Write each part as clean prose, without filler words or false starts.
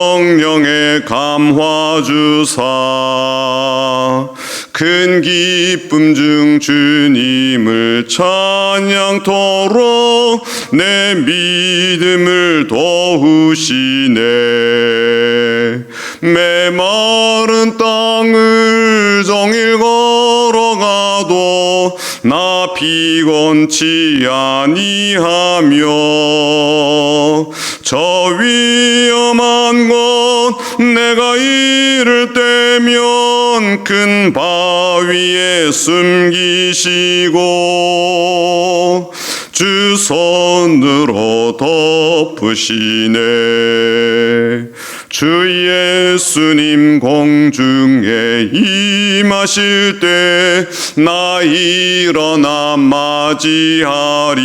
성령의 감화 주사 큰 기쁨 중 주님을 찬양토록 내 믿음을 도우시네. 메마른 땅을 종일 걸어가도 나 피곤치 아니하며 저 위험한 곳 내가 이를 때면 큰 바위에 숨기시고 주 손으로 덮으시네. 주 예수님 공중에 임하실 때 나 일어나 맞이하리.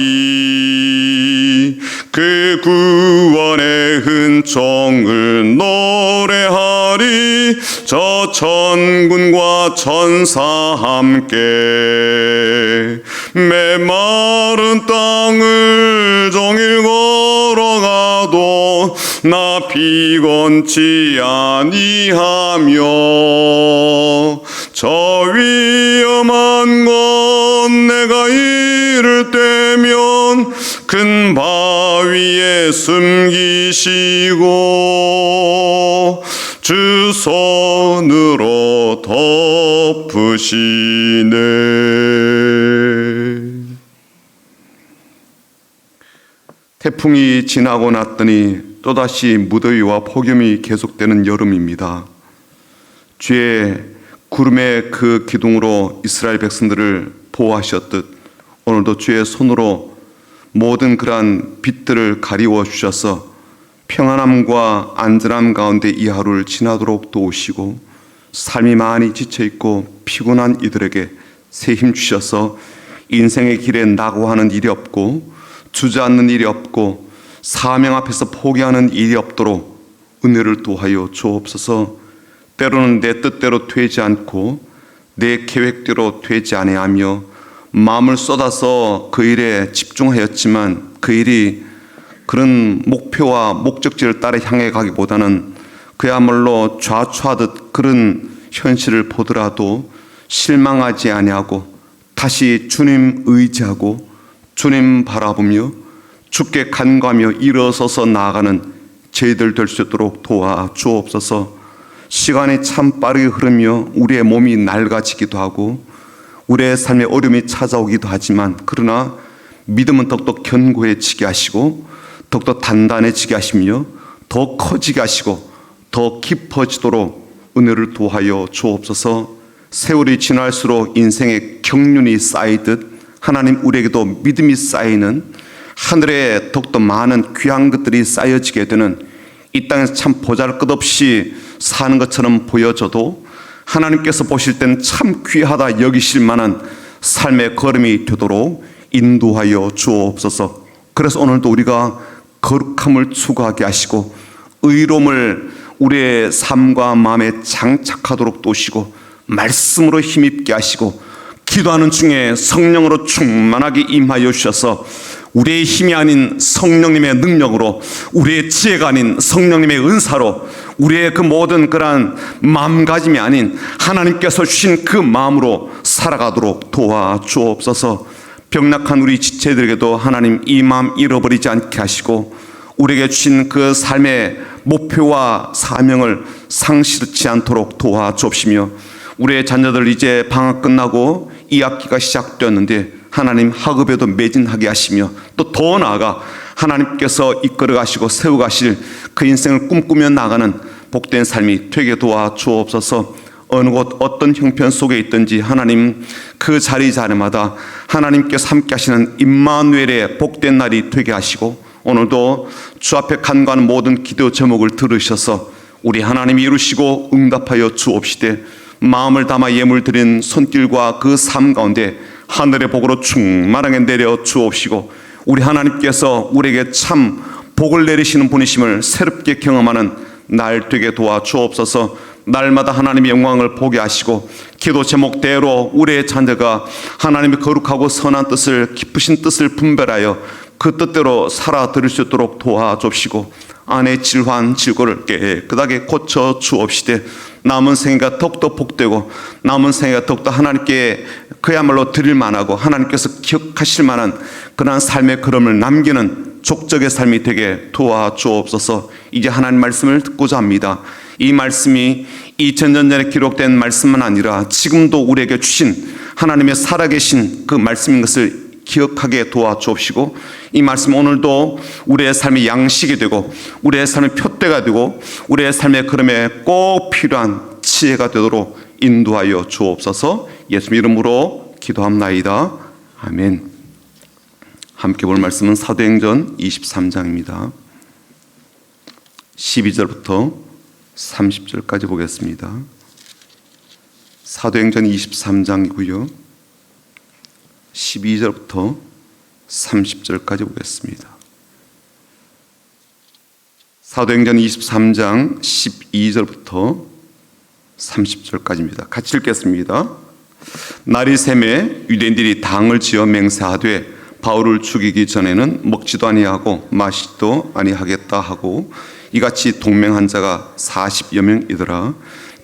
그 구원의 은총을 노래하리. 저 천군과 천사 함께 메마른 땅을 종일 걸어가도 나 피곤치 아니하며 저 위험한 곳 내가 이를 때면 큰 바위에 숨기시고 주 손으로 덮으시네. 태풍이 지나고 났더니 또다시 무더위와 폭염이 계속되는 여름입니다. 주의 구름의 그 기둥으로 이스라엘 백성들을 보호하셨듯 오늘도 주의 손으로 모든 그러한 빛들을 가리워 주셔서 평안함과 안전함 가운데 이 하루를 지나도록 도우시고 삶이 많이 지쳐있고 피곤한 이들에게 새 힘 주셔서 인생의 길에 낙오하는 일이 없고 주저앉는 일이 없고 사명 앞에서 포기하는 일이 없도록 은혜를 도하여 주옵소서. 때로는 내 뜻대로 되지 않고 내 계획대로 되지 아니하며 마음을 쏟아서 그 일에 집중하였지만 그 일이 그런 목표와 목적지를 따라 향해 가기보다는 그야말로 좌초하듯 그런 현실을 보더라도 실망하지 아니하고 다시 주님 의지하고 주님 바라보며 주께 간구하며 일어서서 나아가는 저희들 될 수 있도록 도와 주옵소서. 시간이 참 빠르게 흐르며 우리의 몸이 낡아지기도 하고 우리의 삶에 어려움이 찾아오기도 하지만 그러나 믿음은 더욱더 견고해지게 하시고 더욱더 단단해지게 하시며 더 커지게 하시고 더 깊어지도록 은혜를 도하여 주옵소서. 세월이 지날수록 인생의 경륜이 쌓이듯 하나님 우리에게도 믿음이 쌓이는 하늘에 더욱더 많은 귀한 것들이 쌓여지게 되는 이 땅에서 참 보잘것없이 사는 것처럼 보여져도 하나님께서 보실 땐 참 귀하다 여기실 만한 삶의 걸음이 되도록 인도하여 주옵소서. 그래서 오늘도 우리가 거룩함을 추구하게 하시고 의로움을 우리의 삶과 마음에 장착하도록 도우시고 말씀으로 힘입게 하시고 기도하는 중에 성령으로 충만하게 임하여 주셔서 우리의 힘이 아닌 성령님의 능력으로 우리의 지혜가 아닌 성령님의 은사로 우리의 그 모든 그러한 마음가짐이 아닌 하나님께서 주신 그 마음으로 살아가도록 도와주옵소서. 병락한 우리 지체들에게도 하나님 이 마음 잃어버리지 않게 하시고 우리에게 주신 그 삶의 목표와 사명을 상실치 않도록 도와주옵시며 우리의 자녀들 이제 방학 끝나고 2학기가 시작되었는데 하나님 학업에도 매진하게 하시며 또 더 나아가 하나님께서 이끌어 가시고 세워 가실 그 인생을 꿈꾸며 나가는 복된 삶이 되게 도와주옵소서. 어느 곳 어떤 형편 속에 있든지 하나님 그 자리마다 하나님께서 함께 하시는 임마누엘의 복된 날이 되게 하시고 오늘도 주 앞에 간구하는 모든 기도 제목을 들으셔서 우리 하나님이 이루시고 응답하여 주옵시되 마음을 담아 예물 드린 손길과 그 삶 가운데 하늘의 복으로 충만하게 내려 주옵시고 우리 하나님께서 우리에게 참 복을 내리시는 분이심을 새롭게 경험하는 날 되게 도와주옵소서. 날마다 하나님의 영광을 보게 하시고 기도 제목대로 우리의 자녀가 하나님의 거룩하고 선한 뜻을 깊으신 뜻을 분별하여 그 뜻대로 살아들을 수 있도록 도와주옵시고 안에 질환 질고를 깨끗하게 고쳐 주옵시되 남은 생애가 더욱더 복되고 남은 생애가 더욱더 하나님께 그야말로 드릴 만하고 하나님께서 기억하실 만한 그러한 삶의 걸음을 남기는 족적의 삶이 되게 도와주옵소서. 이제 하나님 말씀을 듣고자 합니다. 이 말씀이 2000년 전에 기록된 말씀만 아니라 지금도 우리에게 주신 하나님의 살아계신 그 말씀인 것을 기억하게 도와주옵시고, 이 말씀 오늘도 우리의 삶의 양식이 되고 우리의 삶의 표대가 되고 우리의 삶의 걸음에 꼭 필요한 지혜가 되도록 인도하여 주옵소서. 예수님 이름으로 기도합나이다. 아멘. 함께 볼 말씀은 사도행전 23장입니다. 12절부터 30절까지 보겠습니다. 사도행전 23장이고요. 12절부터 30절까지 보겠습니다. 사도행전 23장 12절부터 30절까지입니다. 같이 읽겠습니다. 날이 새매 유대인들이 당을 지어 맹세하되 바울을 죽이기 전에는 먹지도 아니하고 마시지도 아니하겠다 하고 이같이 동맹한 자가 40여 명이더라.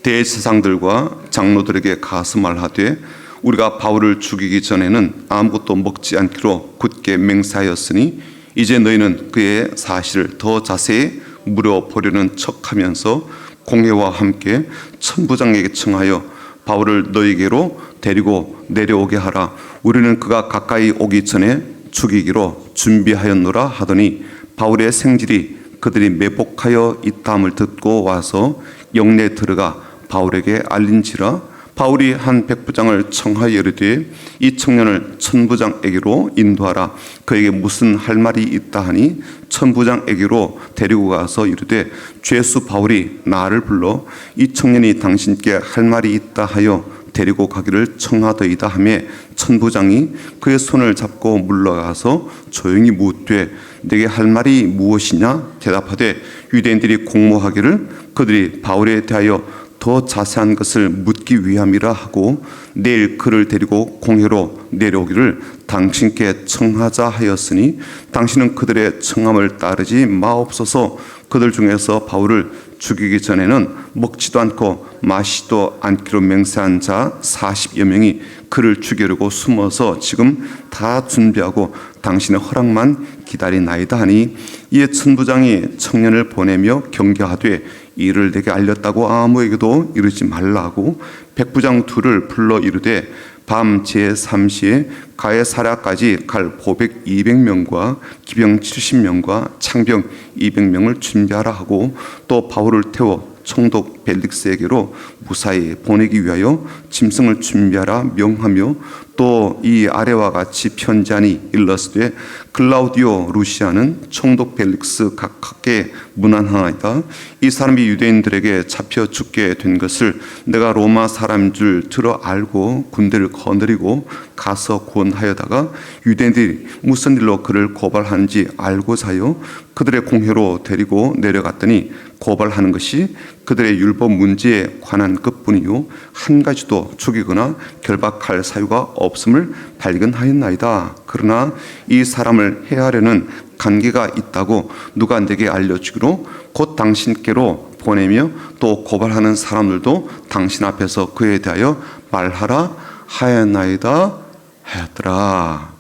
대제사장들과 장로들에게 가서 말하되 우리가 바울을 죽이기 전에는 아무것도 먹지 않기로 굳게 맹세하였으니 이제 너희는 그의 사실을 더 자세히 물어보려는 척하면서 공회와 함께 천부장에게 청하여 바울을 너희에게로 데리고 내려오게 하라. 우리는 그가 가까이 오기 전에 죽이기로 준비하였노라 하더니 바울의 생질이 그들이 매복하여 있다함을 듣고 와서 영내에 들어가 바울에게 알린지라. 바울이 한 백부장을 청하여 이르되 이 청년을 천부장에게로 인도하라. 그에게 무슨 할 말이 있다 하니 천부장에게로 데리고 가서 이르되 죄수 바울이 나를 불러 이 청년이 당신께 할 말이 있다 하여 데리고 가기를 청하더이다 하며 천부장이 그의 손을 잡고 물러가서 조용히 묻되 내게 할 말이 무엇이냐 대답하되 유대인들이 공모하기를 그들이 바울에 대하여 더 자세한 것을 묻기 위함이라 하고 내일 그를 데리고 공회로 내려오기를 당신께 청하자 하였으니 당신은 그들의 청함을 따르지 마옵소서. 그들 중에서 바울을 죽이기 전에는 먹지도 않고 마시지도 않기로 맹세한 자 40여 명이 그를 죽이려고 숨어서 지금 다 준비하고 당신의 허락만 기다리나이다 하니 이에 천부장이 청년을 보내며 경계하되 이를 내게 알렸다고 아무에게도 이르지 말라고 백부장 둘을 불러 이르되 밤 제3시에 가에사랴까지 갈 보백 200명과 기병 70명과 창병 200명을 준비하라 하고 또 바울을 태워 총독 벨릭스에게로 무사히 보내기 위하여 짐승을 준비하라 명하며 또 이 아래와 같이 편지하니 일러스되 클라우디오 루시아는 총독 벨릭스 각하께 문안하나이다. 이 사람이 유대인들에게 잡혀 죽게 된 것을 내가 로마 사람인 줄 들어 알고 군대를 거느리고 가서 구원하여다가 유대인들이 무슨 일로 그를 고발하는지 알고자 하여 그들의 공회로 데리고 내려갔더니 고발하는 것이 그들의 율법 문제에 관한 것뿐이요 한 가지도 죽이거나 결박할 사유가 없음을 발견하였나이다. 그러나 이 사람을 해하려는 관계가 있다고 누가 내게 알려주기로 곧 당신께로 보내며 또 고발하는 사람들도 당신 앞에서 그에 대하여 말하라 하였나이다 하였더라.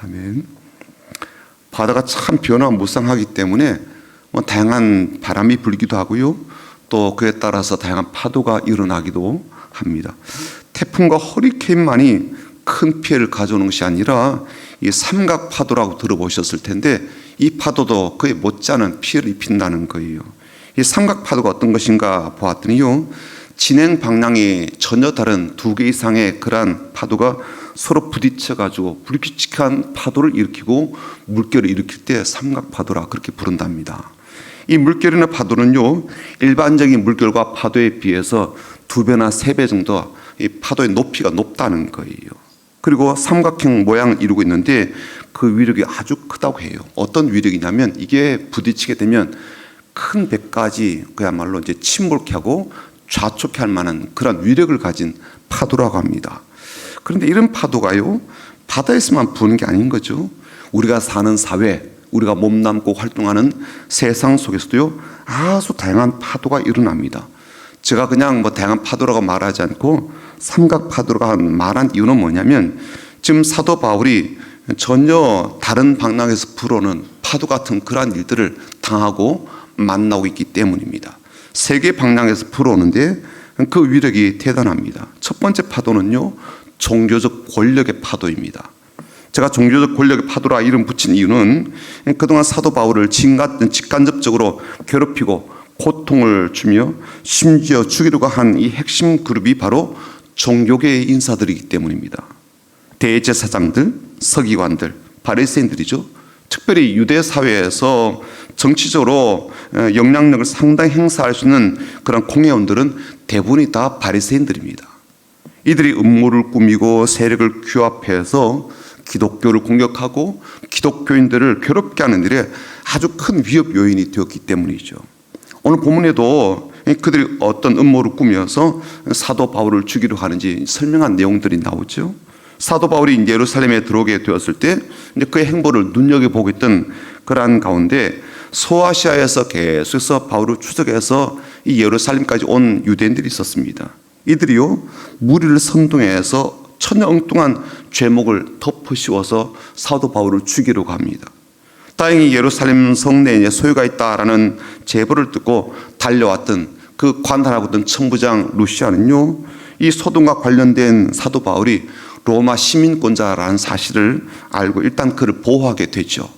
아멘. 바다가 참 변화무쌍하기 때문에 다양한 바람이 불기도 하고요. 또 그에 따라서 다양한 파도가 일어나기도 합니다. 태풍과 허리케인만이 큰 피해를 가져오는 것이 아니라 이 삼각 파도라고 들어보셨을 텐데 이 파도도 그에 못지않은 피해를 입힌다는 거예요. 이 삼각 파도가 어떤 것인가 보았더니요. 진행 방향이 전혀 다른 두 개 이상의 그러한 파도가 서로 부딪혀가지고 불규칙한 파도를 일으키고 물결을 일으킬 때 삼각 파도라 그렇게 부른답니다. 이 물결이나 파도는요 일반적인 물결과 파도에 비해서 2배나 3배 정도 이 파도의 높이가 높다는 거예요. 그리고 삼각형 모양을 이루고 있는데 그 위력이 아주 크다고 해요. 어떤 위력이냐면 이게 부딪히게 되면 큰 배까지 그야말로 이제 침몰케 하고 좌초케 할 만한 그런 위력을 가진 파도라고 합니다. 그런데 이런 파도가요 바다에서만 부는 게 아닌 거죠. 우리가 사는 사회, 우리가 몸담고 활동하는 세상 속에서도요, 아주 다양한 파도가 일어납니다. 제가 그냥 다양한 파도라고 말하지 않고 삼각 파도라고 말한 이유는 뭐냐면, 지금 사도 바울이 전혀 다른 방향에서 불어오는 파도 같은 그러한 일들을 당하고 만나고 있기 때문입니다. 세계 방향에서 불어오는데 그 위력이 대단합니다. 첫 번째 파도는요, 종교적 권력의 파도입니다. 제가 종교적 권력의 파도라 이름 붙인 이유는 그동안 사도 바울을 직간접적으로 괴롭히고 고통을 주며 심지어 죽이려고 한 이 핵심 그룹이 바로 종교계의 인사들이기 때문입니다. 대제사장들, 서기관들, 바리새인들이죠. 특별히 유대 사회에서 정치적으로 영향력을 상당히 행사할 수 있는 그런 공회원들은 대부분이 다 바리새인들입니다. 이들이 음모를 꾸미고 세력을 규합해서 기독교를 공격하고 기독교인들을 괴롭게 하는 일에 아주 큰 위협 요인이 되었기 때문이죠. 오늘 본문에도 그들이 어떤 음모를 꾸며서 사도 바울을 죽이려 하는지 설명한 내용들이 나오죠. 사도 바울이 예루살렘에 들어오게 되었을 때 그의 행보를 눈여겨보고 있던 그러한 가운데 소아시아에서 계속해서 바울을 추적해서 이 예루살렘까지 온 유대인들이 있었습니다. 이들이요, 무리를 선동해서 천여 엉뚱한 죄목을 덮어씌워서 사도 바울을 죽이려고 합니다. 다행히 예루살렘 성내에 소유가 있다라는 제보를 듣고 달려왔던 그 관할하고 있던 천부장 루시아는요, 이 소동과 관련된 사도 바울이 로마 시민권자라는 사실을 알고 일단 그를 보호하게 되죠.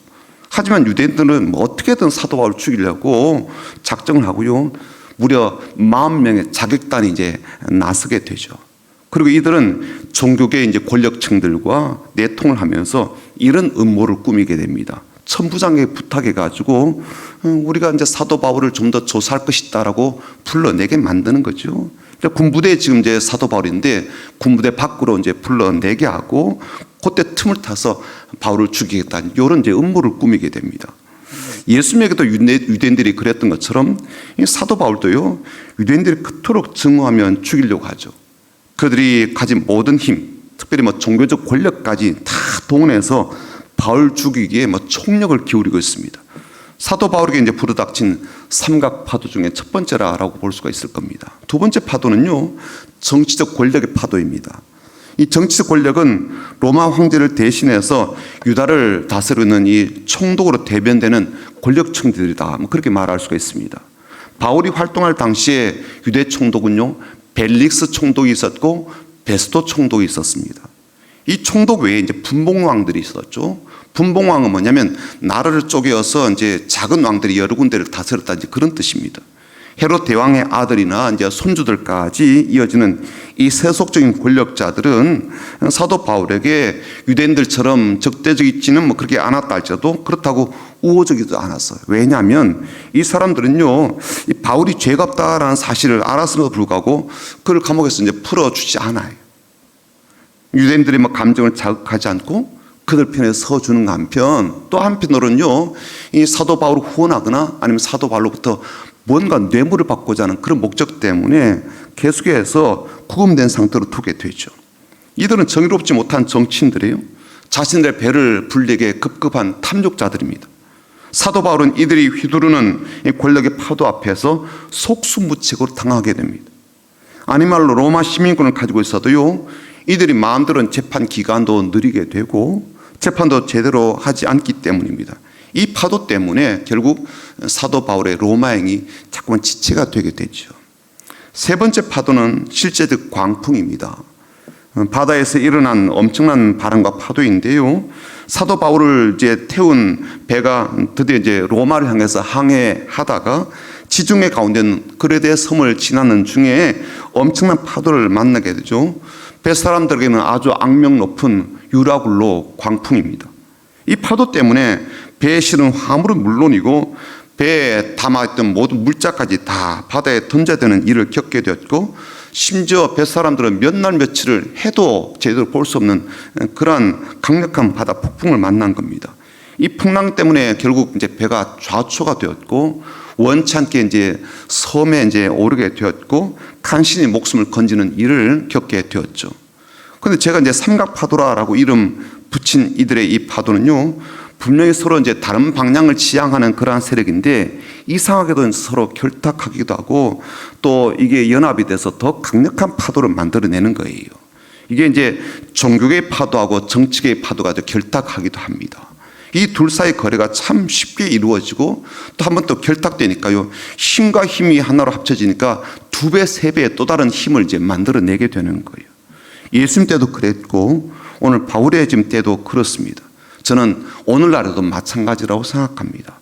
하지만 유대인들은 어떻게든 사도 바울을 죽이려고 작정을 하고요, 무려 40명의 자객단이 이제 나서게 되죠. 그리고 이들은 종교계 이제 권력층들과 내통을 하면서 이런 음모를 꾸미게 됩니다. 천부장에게 부탁해가지고 우리가 이제 사도 바울을 좀 더 조사할 것이다라고 불러내게 만드는 거죠. 군부대 지금 이제 사도 바울인데 군부대 밖으로 이제 불러내게 하고 그때 틈을 타서 바울을 죽이겠다는 이런 이제 음모를 꾸미게 됩니다. 예수님에게도 유대인들이 그랬던 것처럼 이 사도 바울도요, 유대인들이 그토록 증오하면 죽이려고 하죠. 그들이 가진 모든 힘, 특별히 종교적 권력까지 다 동원해서 바울 죽이기에 총력을 기울이고 있습니다. 사도 바울에게 이제 불어닥친 삼각 파도 중에 첫 번째라고 볼 수가 있을 겁니다. 두 번째 파도는요, 정치적 권력의 파도입니다. 이 정치적 권력은 로마 황제를 대신해서 유다를 다스리는 이 총독으로 대변되는 권력층들이다, 그렇게 말할 수가 있습니다. 바울이 활동할 당시에 유대 총독은요, 벨릭스 총독이 있었고 베스토 총독이 있었습니다. 이 총독 외에 이제 분봉왕들이 있었죠. 분봉왕은 뭐냐면 나라를 쪼개어서 이제 작은 왕들이 여러 군데를 다스렸다, 이제 그런 뜻입니다. 헤롯 대왕의 아들이나 이제 손주들까지 이어지는 이 세속적인 권력자들은 사도 바울에게 유대인들처럼 적대적이지는 그렇게 않았다 할지라도 그렇다고 우호적이지도 않았어요. 왜냐하면 이 사람들은요, 이 바울이 죄가 없다라는 사실을 알았음에도 불구하고 그를 감옥에서 이제 풀어주지 않아요. 유대인들이 감정을 자극하지 않고 그들 편에 서주는 한편, 또 한편으로는요, 이 사도 바울을 후원하거나 아니면 사도 바울로부터 뭔가 뇌물을 받고자 하는 그런 목적 때문에 계속해서 구금된 상태로 두게 되죠. 이들은 정의롭지 못한 정치인들이에요. 자신들의 배를 불리게 급급한 탐욕자들입니다. 사도 바울은 이들이 휘두르는 이 권력의 파도 앞에서 속수무책으로 당하게 됩니다. 아니 말로 로마 시민권을 가지고 있어도요, 이들이 마음대로 재판 기간도 느리게 되고 재판도 제대로 하지 않기 때문입니다. 이 파도 때문에 결국 사도 바울의 로마행이 자꾸만 지체가 되게 되죠. 세 번째 파도는 실제적 광풍입니다. 바다에서 일어난 엄청난 바람과 파도인데요, 사도 바울을 이제 태운 배가 드디어 이제 로마를 향해서 항해하다가 지중해 가운데 있는 그레데 섬을 지나는 중에 엄청난 파도를 만나게 되죠. 배 사람들에게는 아주 악명 높은 유라굴로 광풍입니다. 이 파도 때문에 배에 실은 화물은 물론이고 배에 담아있던 모든 물자까지 다 바다에 던져야 되는 일을 겪게 되었고, 심지어 배 사람들은 몇 날 며칠을 해도 제대로 볼 수 없는 그러한 강력한 바다 폭풍을 만난 겁니다. 이 풍랑 때문에 결국 이제 배가 좌초가 되었고 원치 않게 이제 섬에 이제 오르게 되었고 간신히 목숨을 건지는 일을 겪게 되었죠. 그런데 제가 이제 삼각파도라고 이름 붙인 이들의 이 파도는요, 분명히 서로 이제 다른 방향을 지향하는 그러한 세력인데 이상하게도 서로 결탁하기도 하고 또 이게 연합이 돼서 더 강력한 파도를 만들어내는 거예요. 이게 이제 종교계의 파도하고 정치계의 파도가 결탁하기도 합니다. 이 둘 사이 거래가 참 쉽게 이루어지고 또 한 번 또 결탁되니까요. 힘과 힘이 하나로 합쳐지니까 2배, 3배의 또 다른 힘을 이제 만들어내게 되는 거예요. 예수님 때도 그랬고 오늘 바울의 지금 때도 그렇습니다. 저는 오늘날에도 마찬가지라고 생각합니다.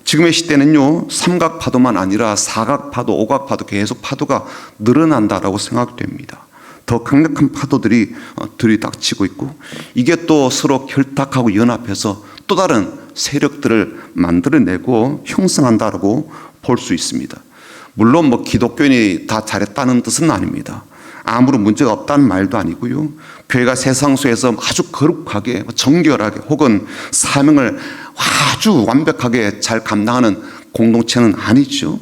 지금의 시대는요, 삼각 파도만 아니라 사각 파도, 오각 파도 계속 파도가 늘어난다라고 생각됩니다. 더 강력한 파도들이 들이닥치고 있고 이게 또 서로 결탁하고 연합해서 또 다른 세력들을 만들어내고 형성한다라고 볼 수 있습니다. 물론 뭐 기독교인이 다 잘했다는 뜻은 아닙니다. 아무런 문제가 없다는 말도 아니고요. 교회가 세상 속에서 아주 거룩하게 정결하게 혹은 사명을 아주 완벽하게 잘 감당하는 공동체는 아니죠.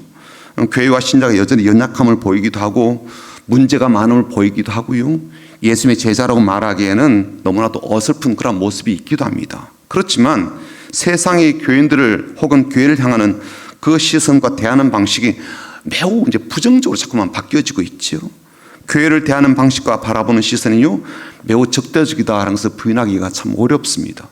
교회와 신자가 여전히 연약함을 보이기도 하고 문제가 많음을 보이기도 하고요. 예수님의 제자라고 말하기에는 너무나도 어설픈 그런 모습이 있기도 합니다. 그렇지만 세상의 교인들을 혹은 교회를 향하는 그 시선과 대하는 방식이 매우 이제 부정적으로 자꾸만 바뀌어지고 있죠. 교회를 대하는 방식과 바라보는 시선이요 매우 적대적이다 하는 것을 부인하기가 참 어렵습니다.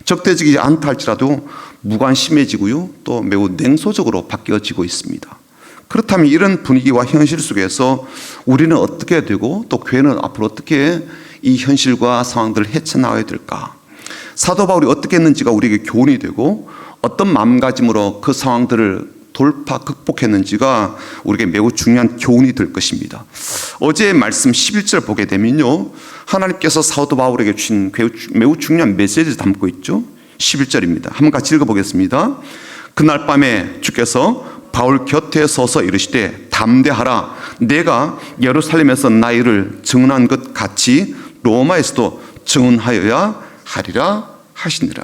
적대적이지 않다 할지라도 무관심해지고요 또 매우 냉소적으로 바뀌어지고 있습니다. 그렇다면 이런 분위기와 현실 속에서 우리는 어떻게 되고 또 교회는 앞으로 어떻게 이 현실과 상황들을 헤쳐나가야 될까? 사도 바울이 어떻게 했는지가 우리에게 교훈이 되고 어떤 마음가짐으로 그 상황들을 극복했는지가 우리에게 매우 중요한 교훈이 될 것입니다. 어제의 말씀 11절 보게 되면요, 하나님께서 사도 바울에게 주신 매우 중요한 메시지를 담고 있죠. 11절입니다. 한번 같이 읽어보겠습니다. 그날 밤에 주께서 바울 곁에 서서 이르시되 담대하라. 내가 예루살렘에서 나이를 증언한 것 같이 로마에서도 증언하여야 하리라 하시니라.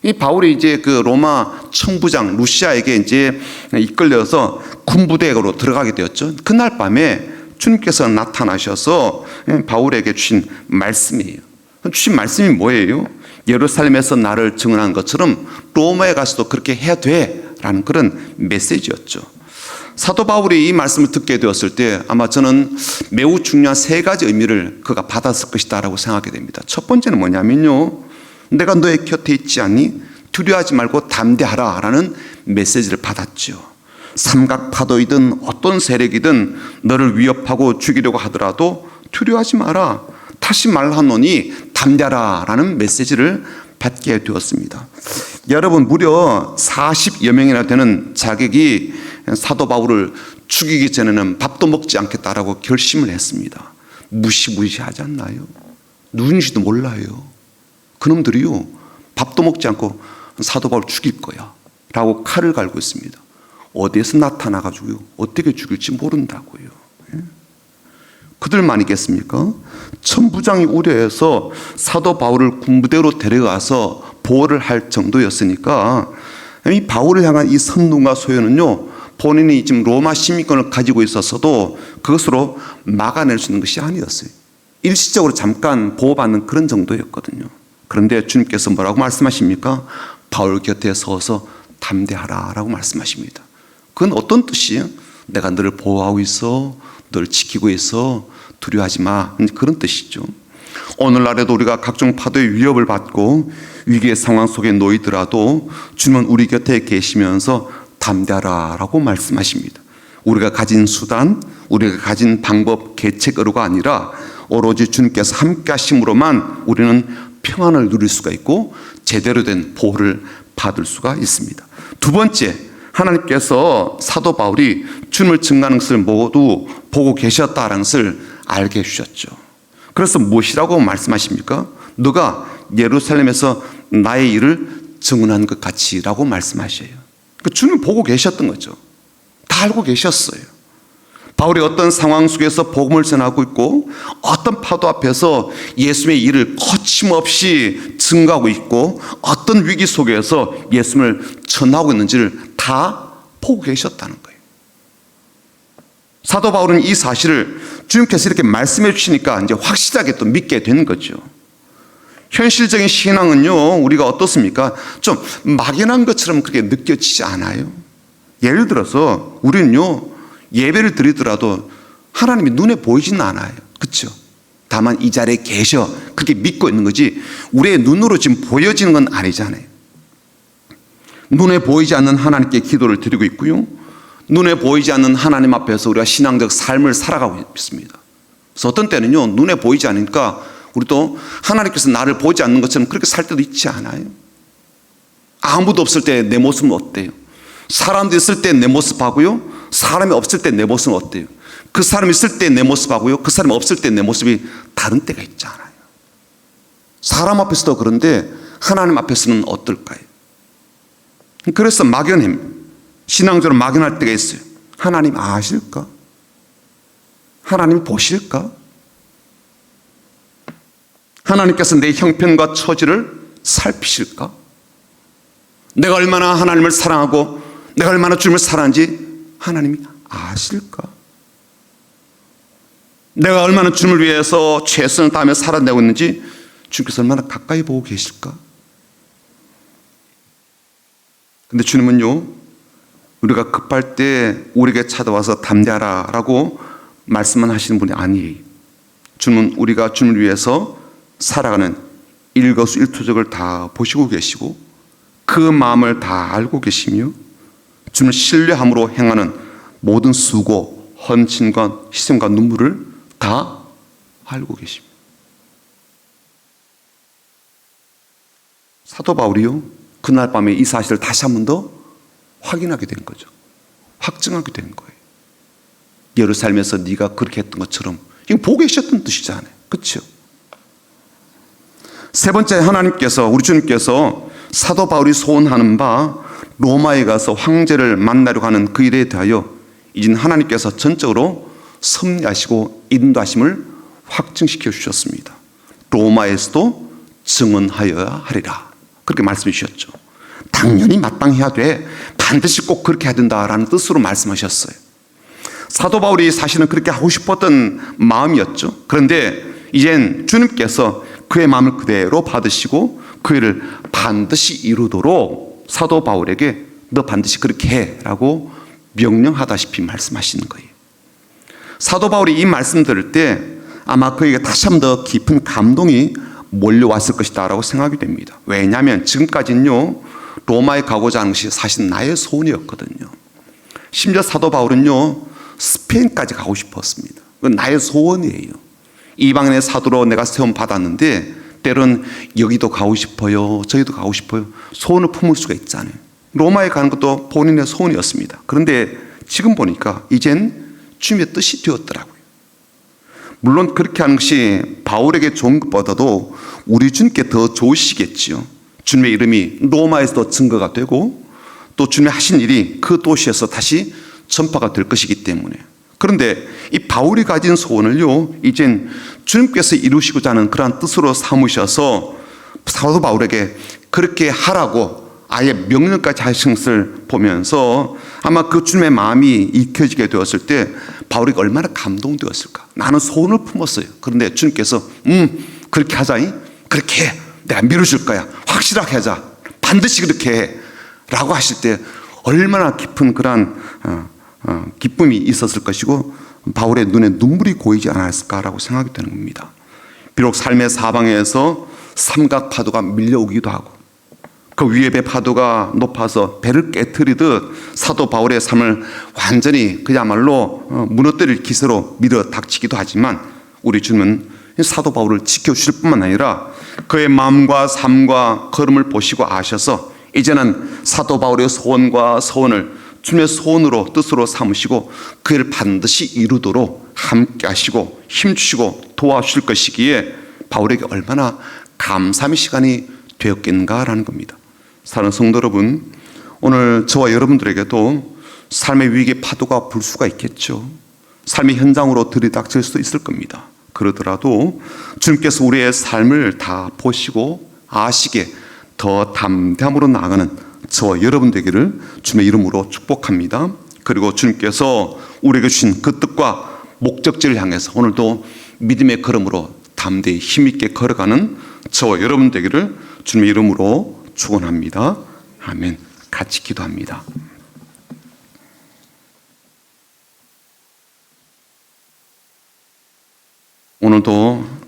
이 바울이 이제 그 로마 청부장 루시아에게 이제 이끌려서 군부대로 들어가게 되었죠. 그날 밤에 주님께서 나타나셔서 바울에게 주신 말씀이에요. 주신 말씀이 뭐예요? 예루살렘에서 나를 증언한 것처럼 로마에 가서도 그렇게 해야 돼라는 그런 메시지였죠. 사도 바울이 이 말씀을 듣게 되었을 때 아마 저는 매우 중요한 3가지 의미를 그가 받았을 것이다라고 생각하게 됩니다. 첫 번째는 뭐냐면요, 내가 너의 곁에 있지 않니? 두려워하지 말고 담대하라 라는 메시지를 받았죠. 삼각파도이든 어떤 세력이든 너를 위협하고 죽이려고 하더라도 두려워하지 마라. 다시 말하노니 담대하라 라는 메시지를 받게 되었습니다. 여러분, 무려 40여 명이나 되는 자객이 사도 바울을 죽이기 전에는 밥도 먹지 않겠다라고 결심을 했습니다. 무시무시하지 않나요? 누군지도 몰라요. 그놈들이요 밥도 먹지 않고 사도 바울 죽일 거야 라고 칼을 갈고 있습니다. 어디에서 나타나가지고요 어떻게 죽일지 모른다고요. 그들만이겠습니까? 천부장이 우려해서 사도 바울을 군부대로 데려가서 보호를 할 정도였으니까 이 바울을 향한 이 선동과 소요는요 본인이 지금 로마 시민권을 가지고 있었어도 그것으로 막아낼 수 있는 것이 아니었어요. 일시적으로 잠깐 보호받는 그런 정도였거든요. 그런데 주님께서 뭐라고 말씀하십니까? 바울 곁에 서서 담대하라 라고 말씀하십니다. 그건 어떤 뜻이에요? 내가 너를 보호하고 있어, 너를 지키고 있어, 두려워하지 마, 그런 뜻이죠. 오늘날에도 우리가 각종 파도의 위협을 받고 위기의 상황 속에 놓이더라도 주님은 우리 곁에 계시면서 담대하라 라고 말씀하십니다. 우리가 가진 수단, 우리가 가진 방법, 계책으로가 아니라 오로지 주님께서 함께 하심으로만 우리는 평안을 누릴 수가 있고 제대로 된 보호를 받을 수가 있습니다. 두 번째, 하나님께서 사도 바울이 주님을 증거하는 것을 모두 보고 계셨다는 것을 알게 해주셨죠. 그래서 무엇이라고 말씀하십니까? 너가 예루살렘에서 나의 일을 증언한 것 같이라고 말씀하셔요. 주님 보고 계셨던 거죠. 다 알고 계셨어요. 바울이 어떤 상황 속에서 복음을 전하고 있고 어떤 파도 앞에서 예수님의 일을 거침없이 증거하고 있고 어떤 위기 속에서 예수님을 전하고 있는지를 다 보고 계셨다는 거예요. 사도 바울은 이 사실을 주님께서 이렇게 말씀해 주시니까 이제 확실하게 또 믿게 되는 거죠. 현실적인 신앙은요, 우리가 어떻습니까? 좀 막연한 것처럼 그렇게 느껴지지 않아요. 예를 들어서 우리는요, 예배를 드리더라도 하나님이 눈에 보이지는 않아요. 그렇죠? 다만 이 자리에 계셔, 그렇게 믿고 있는 거지 우리의 눈으로 지금 보여지는 건 아니잖아요. 눈에 보이지 않는 하나님께 기도를 드리고 있고요, 눈에 보이지 않는 하나님 앞에서 우리가 신앙적 삶을 살아가고 있습니다. 그래서 어떤 때는요, 눈에 보이지 않으니까 우리도 하나님께서 나를 보지 않는 것처럼 그렇게 살 때도 있지 않아요? 아무도 없을 때 내 모습은 어때요? 사람도 있을 때 내 모습하고요, 사람이 없을 때 내 모습은 어때요? 그 사람이 있을 때 내 모습하고요, 그 사람이 없을 때 내 모습이 다른 때가 있잖아요. 사람 앞에서도 그런데 하나님 앞에서는 어떨까요? 그래서 막연해, 신앙적으로 막연할 때가 있어요. 하나님 아실까? 하나님 보실까? 하나님께서 내 형편과 처지를 살피실까? 내가 얼마나 하나님을 사랑하고 내가 얼마나 주님을 사랑하는지 하나님이 아실까? 내가 얼마나 주님을 위해서 최선을 다하며 살아내고 있는지 주님께서 얼마나 가까이 보고 계실까? 근데 주님은요, 우리가 급할 때 우리에게 찾아와서 담대하라 라고 말씀만 하시는 분이 아니에요. 주님은 우리가 주님을 위해서 살아가는 일거수일투족을 다 보시고 계시고 그 마음을 다 알고 계시며 주님을 신뢰함으로 행하는 모든 수고, 헌신과 희생과 눈물을 다 알고 계십니다. 사도 바울이요, 그날 밤에 이 사실을 다시 한 번 더 확인하게 된 거죠. 확증하게 된 거예요. 예루살렘에서 네가 그렇게 했던 것처럼 이거 보고 계셨던 뜻이잖아요. 그렇죠? 세 번째, 하나님께서, 우리 주님께서 사도 바울이 소원하는 바 로마에 가서 황제를 만나려고 하는 그 일에 대하여 이젠 하나님께서 전적으로 섭리하시고 인도하심을 확증시켜 주셨습니다. 로마에서도 증언하여야 하리라, 그렇게 말씀해 주셨죠. 당연히 마땅해야 돼, 반드시 꼭 그렇게 해야 된다라는 뜻으로 말씀하셨어요. 사도 바울이 사실은 그렇게 하고 싶었던 마음이었죠. 그런데 이젠 주님께서 그의 마음을 그대로 받으시고 그 일을 반드시 이루도록 사도 바울에게 너 반드시 그렇게 해라고 명령하다시피 말씀하시는 거예요. 사도 바울이 이 말씀 들을 때 아마 그에게 다시 한 번 더 깊은 감동이 몰려왔을 것이다 라고 생각이 됩니다. 왜냐하면 지금까지는요, 로마에 가고자 하는 것이 사실 나의 소원이었거든요. 심지어 사도 바울은요, 스페인까지 가고 싶었습니다. 그건 나의 소원이에요. 이방인의 사도로 내가 세움 받았는데 때론 여기도 가고 싶어요, 저기도 가고 싶어요, 소원을 품을 수가 있잖아요. 로마에 가는 것도 본인의 소원이었습니다. 그런데 지금 보니까 이젠 주님의 뜻이 되었더라고요. 물론 그렇게 하는 것이 바울에게 좋은 것보다도 우리 주님께 더 좋으시겠지요. 주님의 이름이 로마에서도 증거가 되고 또 주님이 하신 일이 그 도시에서 다시 전파가 될 것이기 때문에. 그런데 이 바울이 가진 소원을요, 이젠 주님께서 이루시고자 하는 그러한 뜻으로 삼으셔서 사도 바울에게 그렇게 하라고 아예 명령까지 하신 것을 보면서 아마 그 주님의 마음이 익혀지게 되었을 때 바울이 얼마나 감동되었을까. 나는 소원을 품었어요. 그런데 주님께서 그렇게 하자, 그렇게 해, 내가 밀어줄 거야, 확실하게 하자, 반드시 그렇게 해 라고 하실 때 얼마나 깊은 그러한 기쁨이 있었을 것이고 바울의 눈에 눈물이 고이지 않았을까라고 생각이 되는 겁니다. 비록 삶의 사방에서 삼각 파도가 밀려오기도 하고 그 위에 배 파도가 높아서 배를 깨트리듯 사도 바울의 삶을 완전히 그야말로 무너뜨릴 기세로 밀어 닥치기도 하지만 우리 주님은 사도 바울을 지켜주실 뿐만 아니라 그의 마음과 삶과 걸음을 보시고 아셔서 이제는 사도 바울의 소원과 서원을 주님의 소원으로 뜻으로 삼으시고 그 일을 반드시 이루도록 함께 하시고 힘주시고 도와주실 것이기에 바울에게 얼마나 감사의 시간이 되었겠는가라는 겁니다. 사랑하는 성도 여러분, 오늘 저와 여러분들에게도 삶의 위기의 파도가 불 수가 있겠죠. 삶의 현장으로 들이닥칠 수도 있을 겁니다. 그러더라도 주님께서 우리의 삶을 다 보시고 아시게 더 담대함으로 나아가는 저와 여러분 되기를 주님의 이름으로 축복합니다. 그리고 주님께서 우리에게 주신 그 뜻과 목적지를 향해서 오늘도 믿음의 걸음으로 담대히 힘있게 걸어가는 저와 여러분 되기를 주님의 이름으로 축원합니다. 아멘. 같이 기도합니다. 오늘도